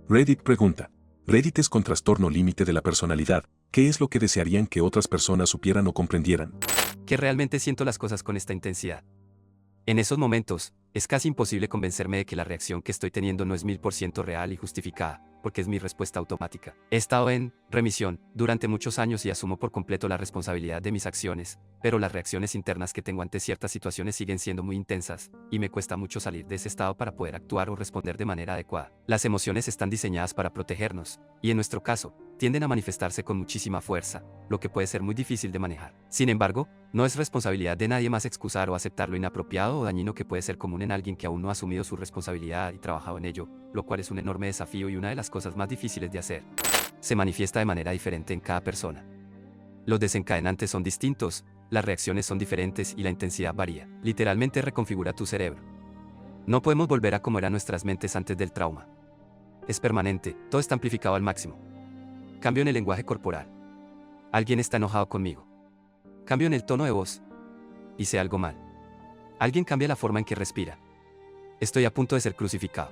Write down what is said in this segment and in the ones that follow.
Reddit pregunta. Reddit es con trastorno límite de la personalidad. ¿Qué es lo que desearían que otras personas supieran o comprendieran? Que realmente siento las cosas con esta intensidad. En esos momentos, es casi imposible convencerme de que la reacción que estoy teniendo no es 1000% real y justificada, porque es mi respuesta automática. He estado en remisión durante muchos años y asumo por completo la responsabilidad de mis acciones, pero las reacciones internas que tengo ante ciertas situaciones siguen siendo muy intensas, y me cuesta mucho salir de ese estado para poder actuar o responder de manera adecuada. Las emociones están diseñadas para protegernos, y en nuestro caso, tienden a manifestarse con muchísima fuerza, lo que puede ser muy difícil de manejar. Sin embargo, no es responsabilidad de nadie más excusar o aceptar lo inapropiado o dañino que puede ser común en alguien que aún no ha asumido su responsabilidad y trabajado en ello, lo cual es un enorme desafío y una de las cosas más difíciles de hacer. Se manifiesta de manera diferente en cada persona. Los desencadenantes son distintos, las reacciones son diferentes y la intensidad varía. Literalmente reconfigura tu cerebro. No podemos volver a como eran nuestras mentes antes del trauma. Es permanente, todo está amplificado al máximo. Cambio en el lenguaje corporal. Alguien está enojado conmigo. Cambio en el tono de voz. Hice algo mal. Alguien cambia la forma en que respira. Estoy a punto de ser crucificado.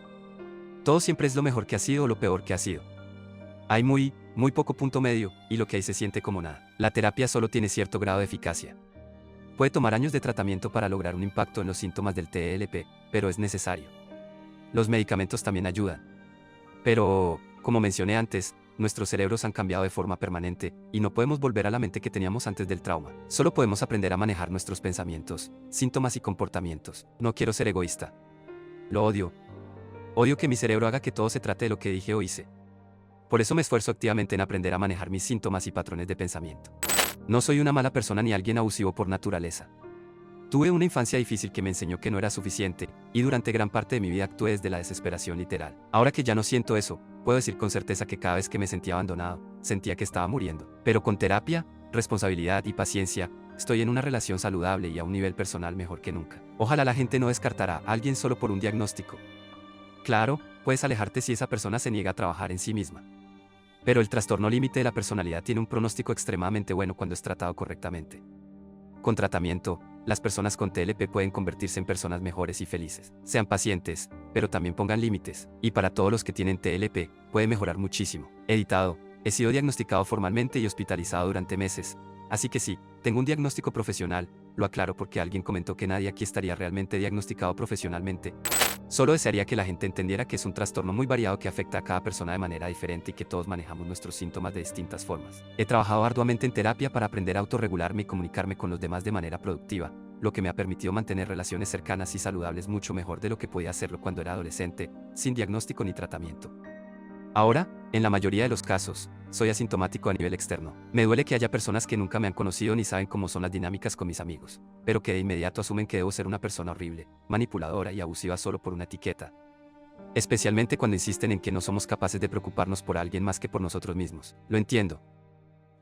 Todo siempre es lo mejor que ha sido o lo peor que ha sido. Hay muy poco punto medio, y lo que hay se siente como nada. La terapia solo tiene cierto grado de eficacia. Puede tomar años de tratamiento para lograr un impacto en los síntomas del TLP, pero es necesario. Los medicamentos también ayudan. Pero, como mencioné antes, nuestros cerebros han cambiado de forma permanente, y no podemos volver a la mente que teníamos antes del trauma. Solo podemos aprender a manejar nuestros pensamientos, síntomas y comportamientos. No quiero ser egoísta. Lo odio. Odio que mi cerebro haga que todo se trate de lo que dije o hice. Por eso me esfuerzo activamente en aprender a manejar mis síntomas y patrones de pensamiento. No soy una mala persona ni alguien abusivo por naturaleza. Tuve una infancia difícil que me enseñó que no era suficiente, y durante gran parte de mi vida actué desde la desesperación literal. Ahora que ya no siento eso, puedo decir con certeza que cada vez que me sentía abandonado, sentía que estaba muriendo. Pero con terapia, responsabilidad y paciencia, estoy en una relación saludable y a un nivel personal mejor que nunca. Ojalá la gente no descartará a alguien solo por un diagnóstico. Claro, puedes alejarte si esa persona se niega a trabajar en sí misma. Pero el trastorno límite de la personalidad tiene un pronóstico extremadamente bueno cuando es tratado correctamente. Con tratamiento, las personas con TLP pueden convertirse en personas mejores y felices. Sean pacientes, pero también pongan límites. Y para todos los que tienen TLP, puede mejorar muchísimo. Editado, he sido diagnosticado formalmente y hospitalizado durante meses. Así que sí, tengo un diagnóstico profesional, lo aclaro porque alguien comentó que nadie aquí estaría realmente diagnosticado profesionalmente. Solo desearía que la gente entendiera que es un trastorno muy variado que afecta a cada persona de manera diferente y que todos manejamos nuestros síntomas de distintas formas. He trabajado arduamente en terapia para aprender a autorregularme y comunicarme con los demás de manera productiva, lo que me ha permitido mantener relaciones cercanas y saludables mucho mejor de lo que podía hacerlo cuando era adolescente, sin diagnóstico ni tratamiento. Ahora, en la mayoría de los casos, soy asintomático a nivel externo. Me duele que haya personas que nunca me han conocido ni saben cómo son las dinámicas con mis amigos, pero que de inmediato asumen que debo ser una persona horrible, manipuladora y abusiva solo por una etiqueta. Especialmente cuando insisten en que no somos capaces de preocuparnos por alguien más que por nosotros mismos. Lo entiendo.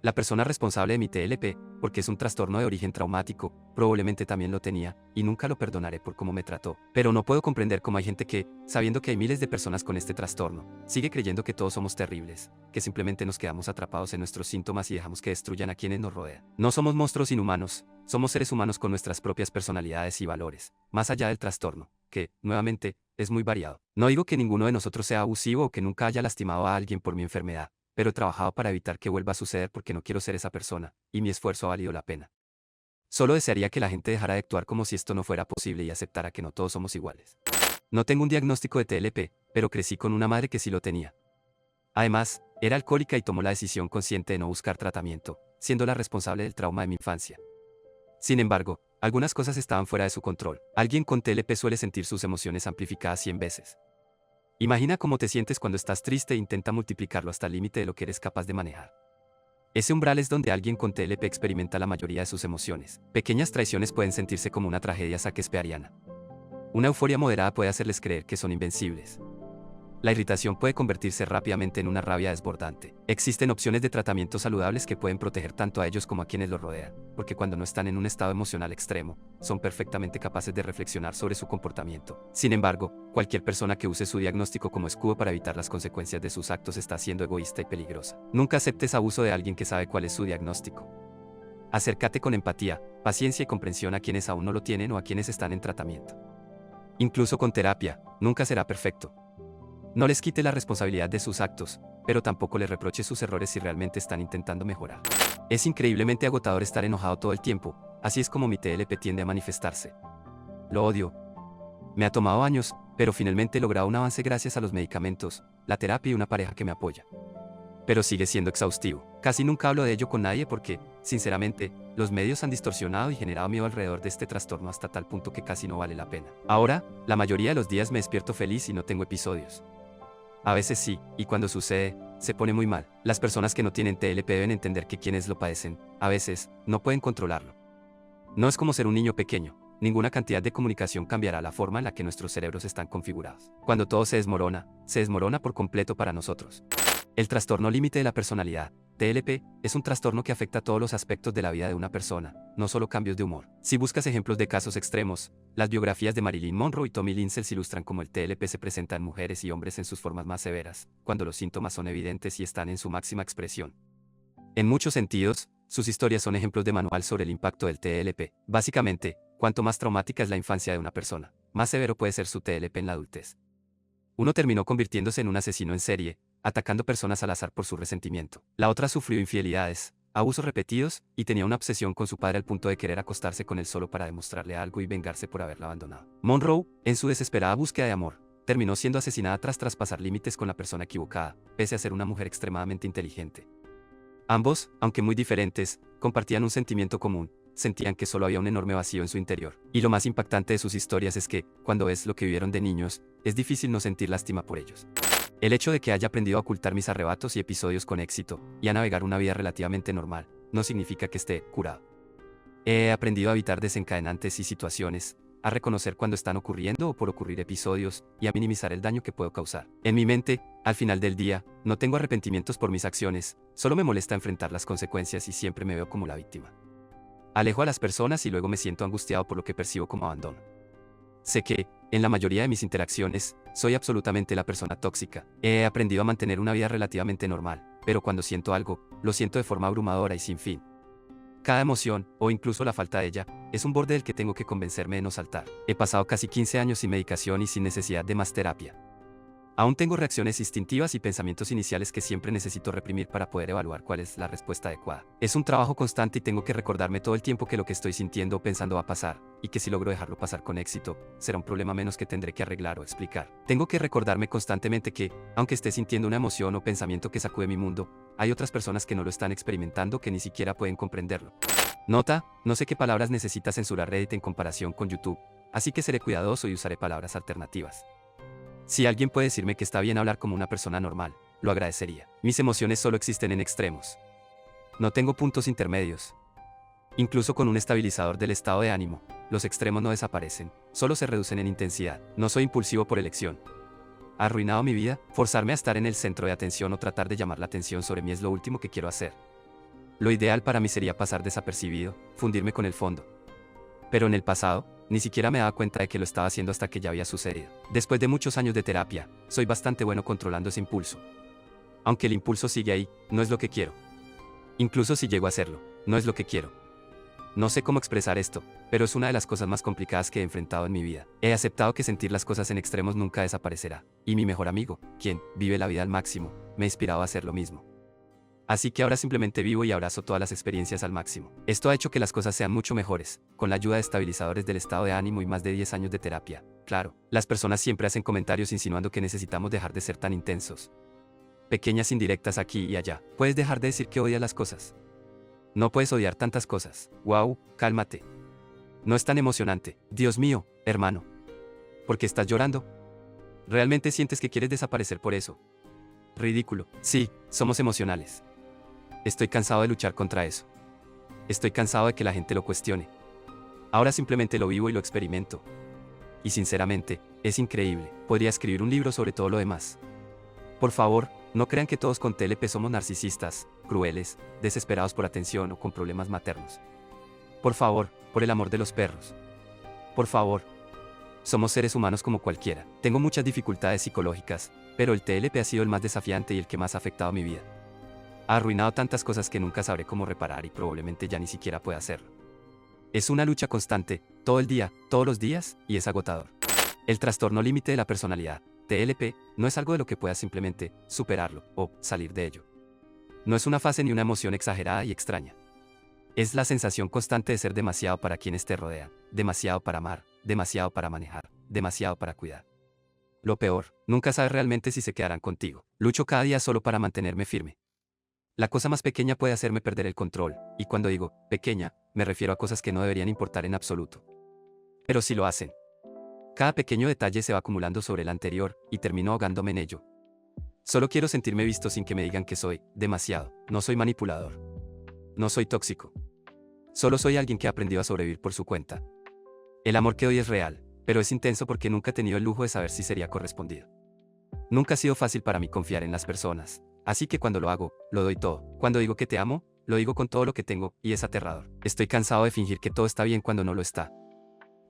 La persona responsable de mi TLP, porque es un trastorno de origen traumático, probablemente también lo tenía, y nunca lo perdonaré por cómo me trató. Pero no puedo comprender cómo hay gente que, sabiendo que hay miles de personas con este trastorno, sigue creyendo que todos somos terribles, que simplemente nos quedamos atrapados en nuestros síntomas y dejamos que destruyan a quienes nos rodean. No somos monstruos inhumanos, somos seres humanos con nuestras propias personalidades y valores, más allá del trastorno, que, nuevamente, es muy variado. No digo que ninguno de nosotros sea abusivo o que nunca haya lastimado a alguien por mi enfermedad, pero he trabajado para evitar que vuelva a suceder porque no quiero ser esa persona, y mi esfuerzo ha valido la pena. Solo desearía que la gente dejara de actuar como si esto no fuera posible y aceptara que no todos somos iguales. No tengo un diagnóstico de TLP, pero crecí con una madre que sí lo tenía. Además, era alcohólica y tomó la decisión consciente de no buscar tratamiento, siendo la responsable del trauma de mi infancia. Sin embargo, algunas cosas estaban fuera de su control. Alguien con TLP suele sentir sus emociones amplificadas 100 veces. Imagina cómo te sientes cuando estás triste e intenta multiplicarlo hasta el límite de lo que eres capaz de manejar. Ese umbral es donde alguien con TLP experimenta la mayoría de sus emociones. Pequeñas traiciones pueden sentirse como una tragedia shakespeariana. Una euforia moderada puede hacerles creer que son invencibles. La irritación puede convertirse rápidamente en una rabia desbordante. Existen opciones de tratamiento saludables que pueden proteger tanto a ellos como a quienes los rodean, porque cuando no están en un estado emocional extremo, son perfectamente capaces de reflexionar sobre su comportamiento. Sin embargo, cualquier persona que use su diagnóstico como escudo para evitar las consecuencias de sus actos está siendo egoísta y peligrosa. Nunca aceptes abuso de alguien que sabe cuál es su diagnóstico. Acércate con empatía, paciencia y comprensión a quienes aún no lo tienen o a quienes están en tratamiento. Incluso con terapia, nunca será perfecto. No les quite la responsabilidad de sus actos, pero tampoco les reproche sus errores si realmente están intentando mejorar. Es increíblemente agotador estar enojado todo el tiempo, así es como mi TLP tiende a manifestarse. Lo odio. Me ha tomado años, pero finalmente he logrado un avance gracias a los medicamentos, la terapia y una pareja que me apoya. Pero sigue siendo exhaustivo. Casi nunca hablo de ello con nadie porque, sinceramente, los medios han distorsionado y generado miedo alrededor de este trastorno hasta tal punto que casi no vale la pena. Ahora, la mayoría de los días me despierto feliz y no tengo episodios. A veces sí, y cuando sucede, se pone muy mal. Las personas que no tienen TLP deben entender que quienes lo padecen, a veces, no pueden controlarlo. No es como ser un niño pequeño. Ninguna cantidad de comunicación cambiará la forma en la que nuestros cerebros están configurados. Cuando todo se desmorona por completo para nosotros. El trastorno límite de la personalidad, TLP, es un trastorno que afecta a todos los aspectos de la vida de una persona, no solo cambios de humor. Si buscas ejemplos de casos extremos, las biografías de Marilyn Monroe y Tommy Lindsay ilustran cómo el TLP se presenta en mujeres y hombres en sus formas más severas, cuando los síntomas son evidentes y están en su máxima expresión. En muchos sentidos, sus historias son ejemplos de manual sobre el impacto del TLP. Básicamente, cuanto más traumática es la infancia de una persona, más severo puede ser su TLP en la adultez. Uno terminó convirtiéndose en un asesino en serie, atacando personas al azar por su resentimiento. La otra sufrió infidelidades, abusos repetidos, y tenía una obsesión con su padre al punto de querer acostarse con él solo para demostrarle algo y vengarse por haberla abandonado. Monroe, en su desesperada búsqueda de amor, terminó siendo asesinada tras traspasar límites con la persona equivocada, pese a ser una mujer extremadamente inteligente. Ambos, aunque muy diferentes, compartían un sentimiento común. Sentían que solo había un enorme vacío en su interior. Y lo más impactante de sus historias es que, cuando ves lo que vivieron de niños, es difícil no sentir lástima por ellos. El hecho de que haya aprendido a ocultar mis arrebatos y episodios con éxito, y a navegar una vida relativamente normal, no significa que esté curado. He aprendido a evitar desencadenantes y situaciones, a reconocer cuando están ocurriendo o por ocurrir episodios, y a minimizar el daño que puedo causar. En mi mente, al final del día, no tengo arrepentimientos por mis acciones, solo me molesta enfrentar las consecuencias y siempre me veo como la víctima. Alejo a las personas y luego me siento angustiado por lo que percibo como abandono. Sé que, en la mayoría de mis interacciones, soy absolutamente la persona tóxica. He aprendido a mantener una vida relativamente normal, pero cuando siento algo, lo siento de forma abrumadora y sin fin. Cada emoción, o incluso la falta de ella, es un borde del que tengo que convencerme de no saltar. He pasado casi 15 años sin medicación y sin necesidad de más terapia. Aún tengo reacciones instintivas y pensamientos iniciales que siempre necesito reprimir para poder evaluar cuál es la respuesta adecuada. Es un trabajo constante y tengo que recordarme todo el tiempo que lo que estoy sintiendo o pensando va a pasar, y que si logro dejarlo pasar con éxito, será un problema menos que tendré que arreglar o explicar. Tengo que recordarme constantemente que, aunque esté sintiendo una emoción o pensamiento que sacude mi mundo, hay otras personas que no lo están experimentando que ni siquiera pueden comprenderlo. Nota, no sé qué palabras necesita censurar Reddit en comparación con YouTube, así que seré cuidadoso y usaré palabras alternativas. Si alguien puede decirme que está bien hablar como una persona normal, lo agradecería. Mis emociones solo existen en extremos. No tengo puntos intermedios. Incluso con un estabilizador del estado de ánimo, los extremos no desaparecen, solo se reducen en intensidad. No soy impulsivo por elección. ¿Ha arruinado mi vida? Forzarme a estar en el centro de atención o tratar de llamar la atención sobre mí es lo último que quiero hacer. Lo ideal para mí sería pasar desapercibido, fundirme con el fondo. Pero en el pasado, ni siquiera me daba cuenta de que lo estaba haciendo hasta que ya había sucedido. Después de muchos años de terapia, soy bastante bueno controlando ese impulso. Aunque el impulso sigue ahí, no es lo que quiero. Incluso si llego a hacerlo, no es lo que quiero. No sé cómo expresar esto, pero es una de las cosas más complicadas que he enfrentado en mi vida. He aceptado que sentir las cosas en extremos nunca desaparecerá. Y mi mejor amigo, quien vive la vida al máximo, me ha inspirado a hacer lo mismo. Así que ahora simplemente vivo y abrazo todas las experiencias al máximo. Esto ha hecho que las cosas sean mucho mejores, con la ayuda de estabilizadores del estado de ánimo y más de 10 años de terapia. Claro, las personas siempre hacen comentarios insinuando que necesitamos dejar de ser tan intensos. Pequeñas indirectas aquí y allá. Puedes dejar de decir que odias las cosas. No puedes odiar tantas cosas. Wow, cálmate. No es tan emocionante. Dios mío, hermano. ¿Por qué estás llorando? ¿Realmente sientes que quieres desaparecer por eso? Ridículo. Sí, somos emocionales. Estoy cansado de luchar contra eso. Estoy cansado de que la gente lo cuestione. Ahora simplemente lo vivo y lo experimento. Y sinceramente, es increíble. Podría escribir un libro sobre todo lo demás. Por favor, no crean que todos con TLP somos narcisistas, crueles, desesperados por atención o con problemas maternos. Por favor, por el amor de los perros. Por favor. Somos seres humanos como cualquiera. Tengo muchas dificultades psicológicas, pero el TLP ha sido el más desafiante y el que más ha afectado mi vida. Ha arruinado tantas cosas que nunca sabré cómo reparar y probablemente ya ni siquiera pueda hacerlo. Es una lucha constante, todo el día, todos los días, y es agotador. El trastorno límite de la personalidad, TLP no es algo de lo que puedas simplemente superarlo o salir de ello. No es una fase ni una emoción exagerada y extraña. Es la sensación constante de ser demasiado para quienes te rodean, demasiado para amar, demasiado para manejar, demasiado para cuidar. Lo peor, nunca sabes realmente si se quedarán contigo. Lucho cada día solo para mantenerme firme. La cosa más pequeña puede hacerme perder el control, y cuando digo pequeña, me refiero a cosas que no deberían importar en absoluto. Pero sí lo hacen. Cada pequeño detalle se va acumulando sobre el anterior, y termino ahogándome en ello. Solo quiero sentirme visto sin que me digan que soy demasiado. No soy manipulador. No soy tóxico. Solo soy alguien que ha aprendido a sobrevivir por su cuenta. El amor que doy es real, pero es intenso porque nunca he tenido el lujo de saber si sería correspondido. Nunca ha sido fácil para mí confiar en las personas, así que cuando lo hago, lo doy todo. Cuando digo que te amo, lo digo con todo lo que tengo, y es aterrador. Estoy cansado de fingir que todo está bien cuando no lo está.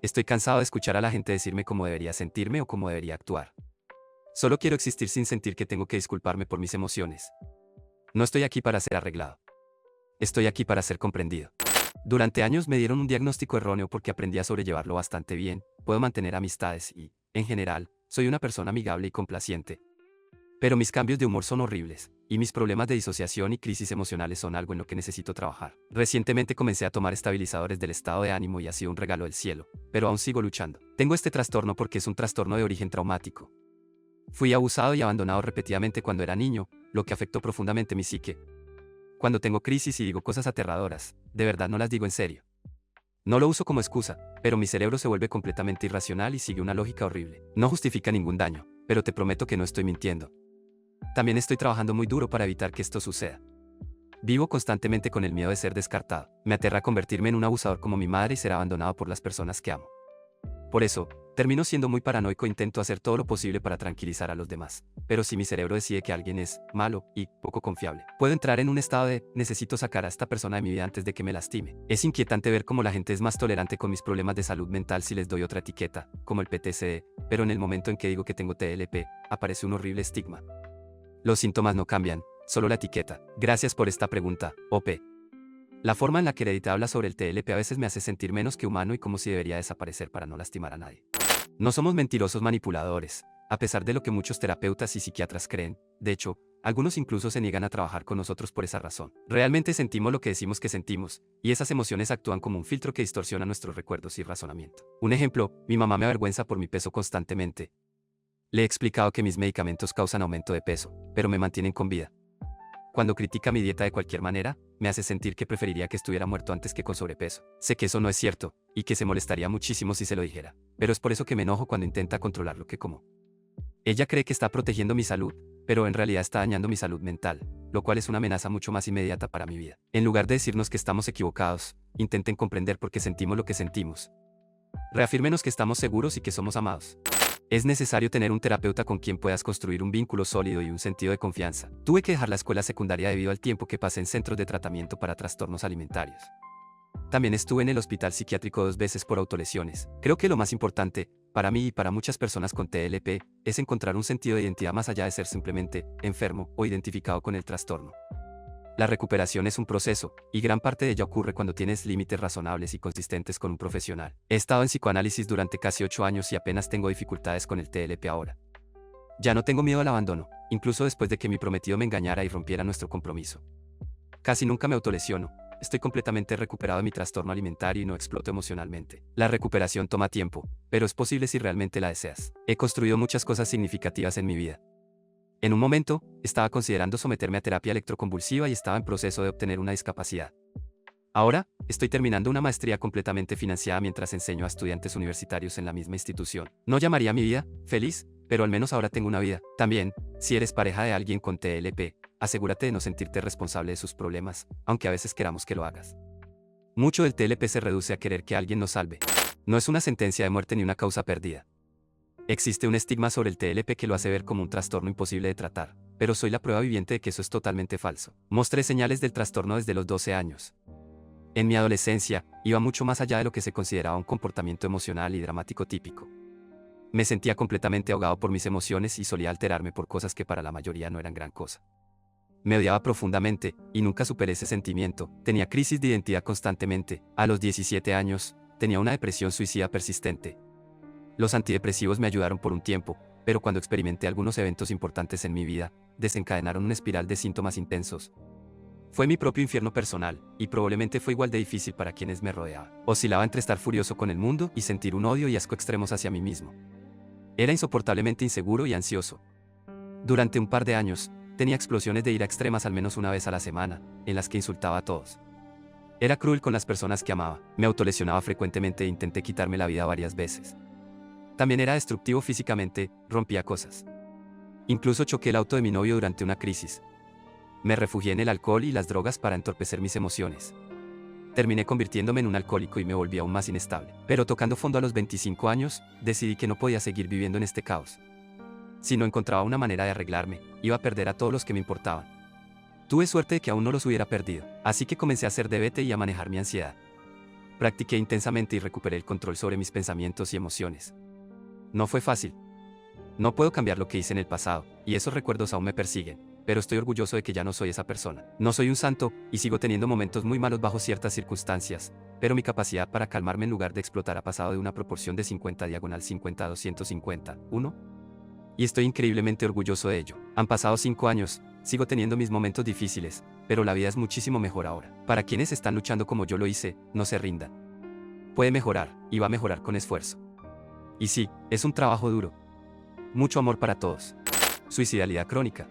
Estoy cansado de escuchar a la gente decirme cómo debería sentirme o cómo debería actuar. Solo quiero existir sin sentir que tengo que disculparme por mis emociones. No estoy aquí para ser arreglado. Estoy aquí para ser comprendido. Durante años me dieron un diagnóstico erróneo porque aprendí a sobrellevarlo bastante bien, puedo mantener amistades y, en general, soy una persona amigable y complaciente. Pero mis cambios de humor son horribles, y mis problemas de disociación y crisis emocionales son algo en lo que necesito trabajar. Recientemente comencé a tomar estabilizadores del estado de ánimo y ha sido un regalo del cielo, pero aún sigo luchando. Tengo este trastorno porque es un trastorno de origen traumático. Fui abusado y abandonado repetidamente cuando era niño, lo que afectó profundamente mi psique. Cuando tengo crisis y digo cosas aterradoras, de verdad no las digo en serio. No lo uso como excusa, pero mi cerebro se vuelve completamente irracional y sigue una lógica horrible. No justifica ningún daño, pero te prometo que no estoy mintiendo. También estoy trabajando muy duro para evitar que esto suceda. Vivo constantemente con el miedo de ser descartado. Me aterra convertirme en un abusador como mi madre y ser abandonado por las personas que amo. Por eso, termino siendo muy paranoico e intento hacer todo lo posible para tranquilizar a los demás. Pero si mi cerebro decide que alguien es malo y poco confiable, puedo entrar en un estado de necesito sacar a esta persona de mi vida antes de que me lastime. Es inquietante ver cómo la gente es más tolerante con mis problemas de salud mental si les doy otra etiqueta, como el PTSD, pero en el momento en que digo que tengo TLP, aparece un horrible estigma. Los síntomas no cambian, solo la etiqueta. Gracias por esta pregunta, OP. La forma en la que Reddit habla sobre el TLP a veces me hace sentir menos que humano y como si debería desaparecer para no lastimar a nadie. No somos mentirosos manipuladores, a pesar de lo que muchos terapeutas y psiquiatras creen. De hecho, algunos incluso se niegan a trabajar con nosotros por esa razón. Realmente sentimos lo que decimos que sentimos, y esas emociones actúan como un filtro que distorsiona nuestros recuerdos y razonamiento. Un ejemplo, mi mamá me avergüenza por mi peso constantemente. Le he explicado que mis medicamentos causan aumento de peso, pero me mantienen con vida. Cuando critica mi dieta de cualquier manera, me hace sentir que preferiría que estuviera muerto antes que con sobrepeso. Sé que eso no es cierto, y que se molestaría muchísimo si se lo dijera, pero es por eso que me enojo cuando intenta controlar lo que como. Ella cree que está protegiendo mi salud, pero en realidad está dañando mi salud mental, lo cual es una amenaza mucho más inmediata para mi vida. En lugar de decirnos que estamos equivocados, intenten comprender por qué sentimos lo que sentimos. Reafírmenos que estamos seguros y que somos amados. Es necesario tener un terapeuta con quien puedas construir un vínculo sólido y un sentido de confianza. Tuve que dejar la escuela secundaria debido al tiempo que pasé en centros de tratamiento para trastornos alimentarios. También estuve en el hospital psiquiátrico 2 veces por autolesiones. Creo que lo más importante, para mí y para muchas personas con TLP, es encontrar un sentido de identidad más allá de ser simplemente enfermo o identificado con el trastorno. La recuperación es un proceso, y gran parte de ella ocurre cuando tienes límites razonables y consistentes con un profesional. He estado en psicoanálisis durante casi 8 años y apenas tengo dificultades con el TLP ahora. Ya no tengo miedo al abandono, incluso después de que mi prometido me engañara y rompiera nuestro compromiso. Casi nunca me autolesiono, estoy completamente recuperado de mi trastorno alimentario y no exploto emocionalmente. La recuperación toma tiempo, pero es posible si realmente la deseas. He construido muchas cosas significativas en mi vida. En un momento, estaba considerando someterme a terapia electroconvulsiva y estaba en proceso de obtener una discapacidad. Ahora, estoy terminando una maestría completamente financiada mientras enseño a estudiantes universitarios en la misma institución. No llamaría mi vida feliz, pero al menos ahora tengo una vida. También, si eres pareja de alguien con TLP, asegúrate de no sentirte responsable de sus problemas, aunque a veces queramos que lo hagas. Mucho del TLP se reduce a querer que alguien nos salve. No es una sentencia de muerte ni una causa perdida. Existe un estigma sobre el TLP que lo hace ver como un trastorno imposible de tratar, pero soy la prueba viviente de que eso es totalmente falso. Mostré señales del trastorno desde los 12 años. En mi adolescencia, iba mucho más allá de lo que se consideraba un comportamiento emocional y dramático típico. Me sentía completamente ahogado por mis emociones y solía alterarme por cosas que para la mayoría no eran gran cosa. Me odiaba profundamente, y nunca superé ese sentimiento. Tenía crisis de identidad constantemente. A los 17 años, tenía una depresión suicida persistente. Los antidepresivos me ayudaron por un tiempo, pero cuando experimenté algunos eventos importantes en mi vida, desencadenaron una espiral de síntomas intensos. Fue mi propio infierno personal, y probablemente fue igual de difícil para quienes me rodeaban. Oscilaba entre estar furioso con el mundo y sentir un odio y asco extremos hacia mí mismo. Era insoportablemente inseguro y ansioso. Durante un par de años, tenía explosiones de ira extremas al menos una vez a la semana, en las que insultaba a todos. Era cruel con las personas que amaba, me autolesionaba frecuentemente e intenté quitarme la vida varias veces. También era destructivo físicamente, rompía cosas. Incluso choqué el auto de mi novio durante una crisis. Me refugié en el alcohol y las drogas para entorpecer mis emociones. Terminé convirtiéndome en un alcohólico y me volví aún más inestable. Pero tocando fondo a los 25 años, decidí que no podía seguir viviendo en este caos. Si no encontraba una manera de arreglarme, iba a perder a todos los que me importaban. Tuve suerte de que aún no los hubiera perdido, así que comencé a hacer DBT y a manejar mi ansiedad. Practiqué intensamente y recuperé el control sobre mis pensamientos y emociones. No fue fácil. No puedo cambiar lo que hice en el pasado, y esos recuerdos aún me persiguen, pero estoy orgulloso de que ya no soy esa persona. No soy un santo, y sigo teniendo momentos muy malos bajo ciertas circunstancias, pero mi capacidad para calmarme en lugar de explotar ha pasado de una proporción de 50/50 a 250, 1. Y estoy increíblemente orgulloso de ello. Han pasado 5 años, sigo teniendo mis momentos difíciles, pero la vida es muchísimo mejor ahora. Para quienes están luchando como yo lo hice, no se rindan. Puede mejorar, y va a mejorar con esfuerzo. Y sí, es un trabajo duro. Mucho amor para todos. Suicidalidad crónica.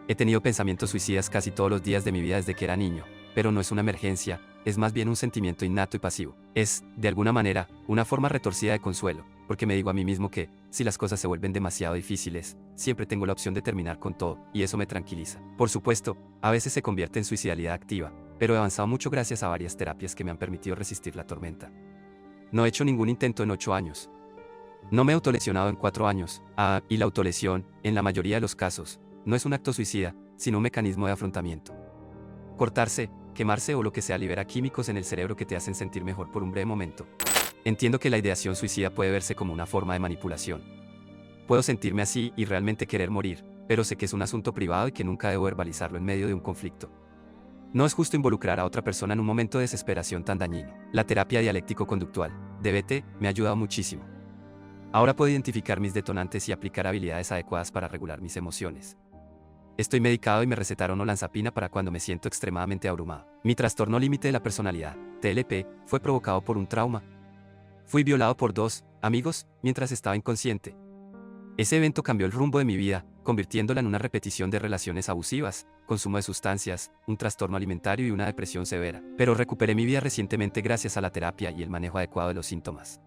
He tenido pensamientos suicidas casi todos los días de mi vida desde que era niño, pero no es una emergencia, es más bien un sentimiento innato y pasivo. Es, de alguna manera, una forma retorcida de consuelo, porque me digo a mí mismo que, si las cosas se vuelven demasiado difíciles, siempre tengo la opción de terminar con todo, y eso me tranquiliza. Por supuesto, a veces se convierte en suicidalidad activa, pero he avanzado mucho gracias a varias terapias que me han permitido resistir la tormenta. No he hecho ningún intento en 8 años. No me he autolesionado en 4 años. Y la autolesión, en la mayoría de los casos, no es un acto suicida, sino un mecanismo de afrontamiento. Cortarse, quemarse o lo que sea libera químicos en el cerebro que te hacen sentir mejor por un breve momento. Entiendo que la ideación suicida puede verse como una forma de manipulación. Puedo sentirme así y realmente querer morir, pero sé que es un asunto privado y que nunca debo verbalizarlo en medio de un conflicto. No es justo involucrar a otra persona en un momento de desesperación tan dañino. La terapia dialéctico-conductual, DBT, me ha ayudado muchísimo. Ahora puedo identificar mis detonantes y aplicar habilidades adecuadas para regular mis emociones. Estoy medicado y me recetaron olanzapina para cuando me siento extremadamente abrumado. Mi trastorno límite de la personalidad, TLP, fue provocado por un trauma. Fui violado por 2 amigos mientras estaba inconsciente. Ese evento cambió el rumbo de mi vida, convirtiéndola en una repetición de relaciones abusivas, consumo de sustancias, un trastorno alimentario y una depresión severa. Pero recuperé mi vida recientemente gracias a la terapia y el manejo adecuado de los síntomas.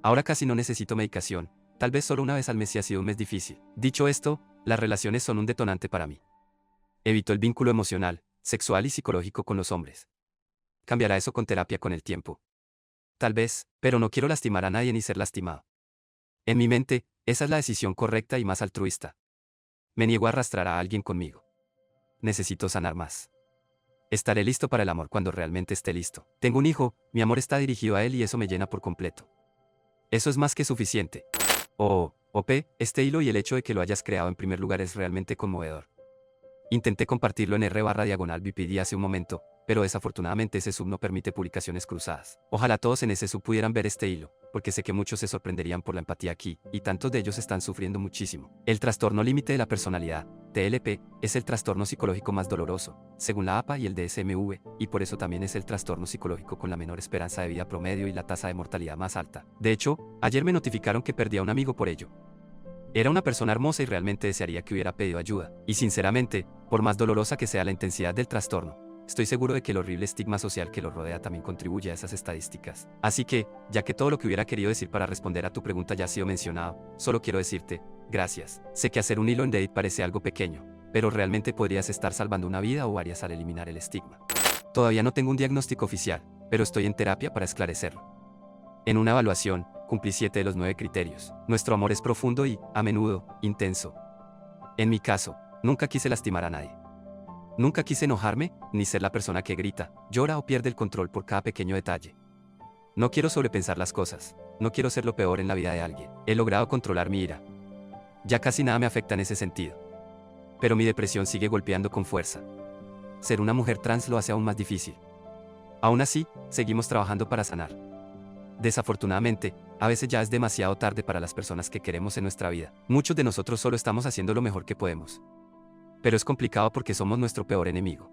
Ahora casi no necesito medicación, tal vez solo una vez al mes si ha sido un mes difícil. Dicho esto, las relaciones son un detonante para mí. Evito el vínculo emocional, sexual y psicológico con los hombres. Cambiará eso con terapia con el tiempo. Tal vez, pero no quiero lastimar a nadie ni ser lastimado. En mi mente, esa es la decisión correcta y más altruista. Me niego a arrastrar a alguien conmigo. Necesito sanar más. Estaré listo para el amor cuando realmente esté listo. Tengo un hijo, mi amor está dirigido a él y eso me llena por completo. Eso es más que suficiente. Este hilo y el hecho de que lo hayas creado en primer lugar es realmente conmovedor. Intenté compartirlo en r/BPD hace un momento, pero desafortunadamente ese sub no permite publicaciones cruzadas. Ojalá todos en ese sub pudieran ver este hilo, porque sé que muchos se sorprenderían por la empatía aquí, y tantos de ellos están sufriendo muchísimo. El trastorno límite de la personalidad, TLP, es el trastorno psicológico más doloroso, según la APA y el DSM-V, y por eso también es el trastorno psicológico con la menor esperanza de vida promedio y la tasa de mortalidad más alta. De hecho, ayer me notificaron que perdí a un amigo por ello. Era una persona hermosa y realmente desearía que hubiera pedido ayuda. Y sinceramente, por más dolorosa que sea la intensidad del trastorno, estoy seguro de que el horrible estigma social que lo rodea también contribuye a esas estadísticas. Así que, ya que todo lo que hubiera querido decir para responder a tu pregunta ya ha sido mencionado, solo quiero decirte, gracias. Sé que hacer un hilo en Reddit parece algo pequeño, pero realmente podrías estar salvando una vida o varias al eliminar el estigma. Todavía no tengo un diagnóstico oficial, pero estoy en terapia para esclarecerlo. En una evaluación, cumplí 7 de los 9 criterios. Nuestro amor es profundo y, a menudo, intenso. En mi caso, nunca quise lastimar a nadie. Nunca quise enojarme, ni ser la persona que grita, llora o pierde el control por cada pequeño detalle. No quiero sobrepensar las cosas, no quiero ser lo peor en la vida de alguien. He logrado controlar mi ira. Ya casi nada me afecta en ese sentido. Pero mi depresión sigue golpeando con fuerza. Ser una mujer trans lo hace aún más difícil. Aún así, seguimos trabajando para sanar. Desafortunadamente, a veces ya es demasiado tarde para las personas que queremos en nuestra vida. Muchos de nosotros solo estamos haciendo lo mejor que podemos. Pero es complicado porque somos nuestro peor enemigo.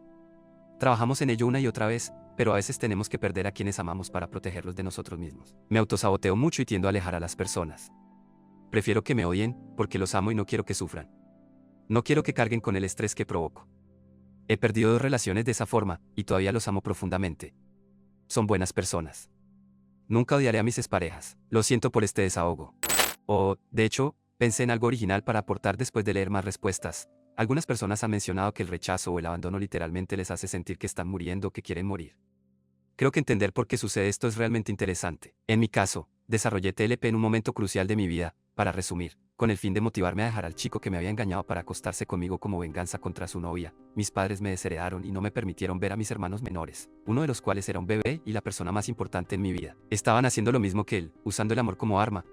Trabajamos en ello una y otra vez, pero a veces tenemos que perder a quienes amamos para protegerlos de nosotros mismos. Me autosaboteo mucho y tiendo a alejar a las personas. Prefiero que me odien, porque los amo y no quiero que sufran. No quiero que carguen con el estrés que provoco. He perdido 2 relaciones de esa forma, y todavía los amo profundamente. Son buenas personas. Nunca odiaré a mis exparejas. Lo siento por este desahogo. De hecho, pensé en algo original para aportar después de leer más respuestas. Algunas personas han mencionado que el rechazo o el abandono literalmente les hace sentir que están muriendo o que quieren morir. Creo que entender por qué sucede esto es realmente interesante. En mi caso, desarrollé TLP en un momento crucial de mi vida, para resumir, con el fin de motivarme a dejar al chico que me había engañado para acostarse conmigo como venganza contra su novia. Mis padres me desheredaron y no me permitieron ver a mis hermanos menores, uno de los cuales era un bebé y la persona más importante en mi vida. Estaban haciendo lo mismo que él, usando el amor como arma.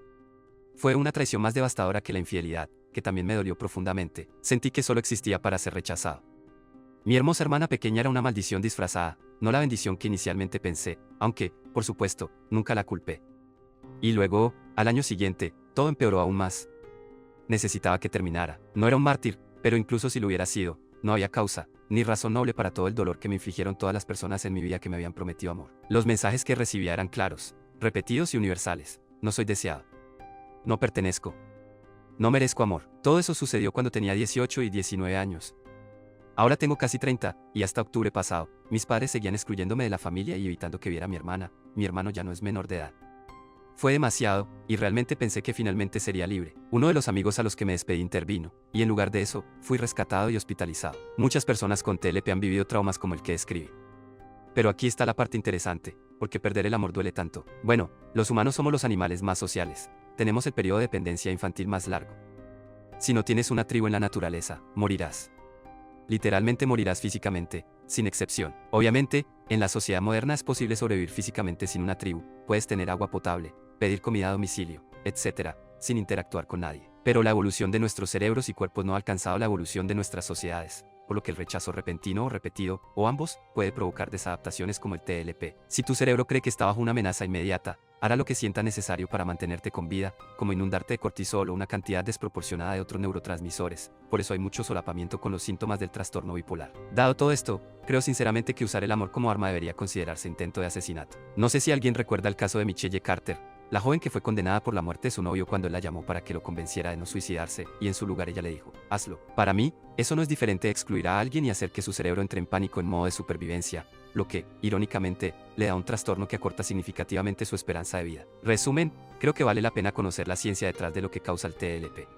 Fue una traición más devastadora que la infidelidad, que también me dolió profundamente. Sentí que solo existía para ser rechazado. Mi hermosa hermana pequeña era una maldición disfrazada, no la bendición que inicialmente pensé, aunque, por supuesto, nunca la culpé. Y luego, al año siguiente, todo empeoró aún más. Necesitaba que terminara. No era un mártir, pero incluso si lo hubiera sido, no había causa, ni razón noble para todo el dolor que me infligieron todas las personas en mi vida que me habían prometido amor. Los mensajes que recibía eran claros, repetidos y universales. No soy deseado. No pertenezco. No merezco amor. Todo eso sucedió cuando tenía 18 y 19 años. Ahora tengo casi 30, y hasta octubre pasado, mis padres seguían excluyéndome de la familia y evitando que viera a mi hermana. Mi hermano ya no es menor de edad. Fue demasiado, y realmente pensé que finalmente sería libre. Uno de los amigos a los que me despedí intervino, y en lugar de eso, fui rescatado y hospitalizado. Muchas personas con TLP han vivido traumas como el que describí. Pero aquí está la parte interesante, porque perder el amor duele tanto. Bueno, los humanos somos los animales más sociales. Tenemos el periodo de dependencia infantil más largo. Si no tienes una tribu en la naturaleza, morirás. Literalmente morirás físicamente, sin excepción. Obviamente, en la sociedad moderna es posible sobrevivir físicamente sin una tribu. Puedes tener agua potable, pedir comida a domicilio, etc., sin interactuar con nadie. Pero la evolución de nuestros cerebros y cuerpos no ha alcanzado la evolución de nuestras sociedades, por lo que el rechazo repentino o repetido, o ambos, puede provocar desadaptaciones como el TLP. Si tu cerebro cree que está bajo una amenaza inmediata, hará lo que sienta necesario para mantenerte con vida, como inundarte de cortisol o una cantidad desproporcionada de otros neurotransmisores. Por eso hay mucho solapamiento con los síntomas del trastorno bipolar. Dado todo esto, creo sinceramente que usar el amor como arma debería considerarse intento de asesinato. No sé si alguien recuerda el caso de Michelle Carter, la joven que fue condenada por la muerte de su novio cuando él la llamó para que lo convenciera de no suicidarse, y en su lugar ella le dijo, hazlo. Para mí, eso no es diferente de excluir a alguien y hacer que su cerebro entre en pánico en modo de supervivencia, lo que, irónicamente, le da un trastorno que acorta significativamente su esperanza de vida. Resumen, creo que vale la pena conocer la ciencia detrás de lo que causa el TLP.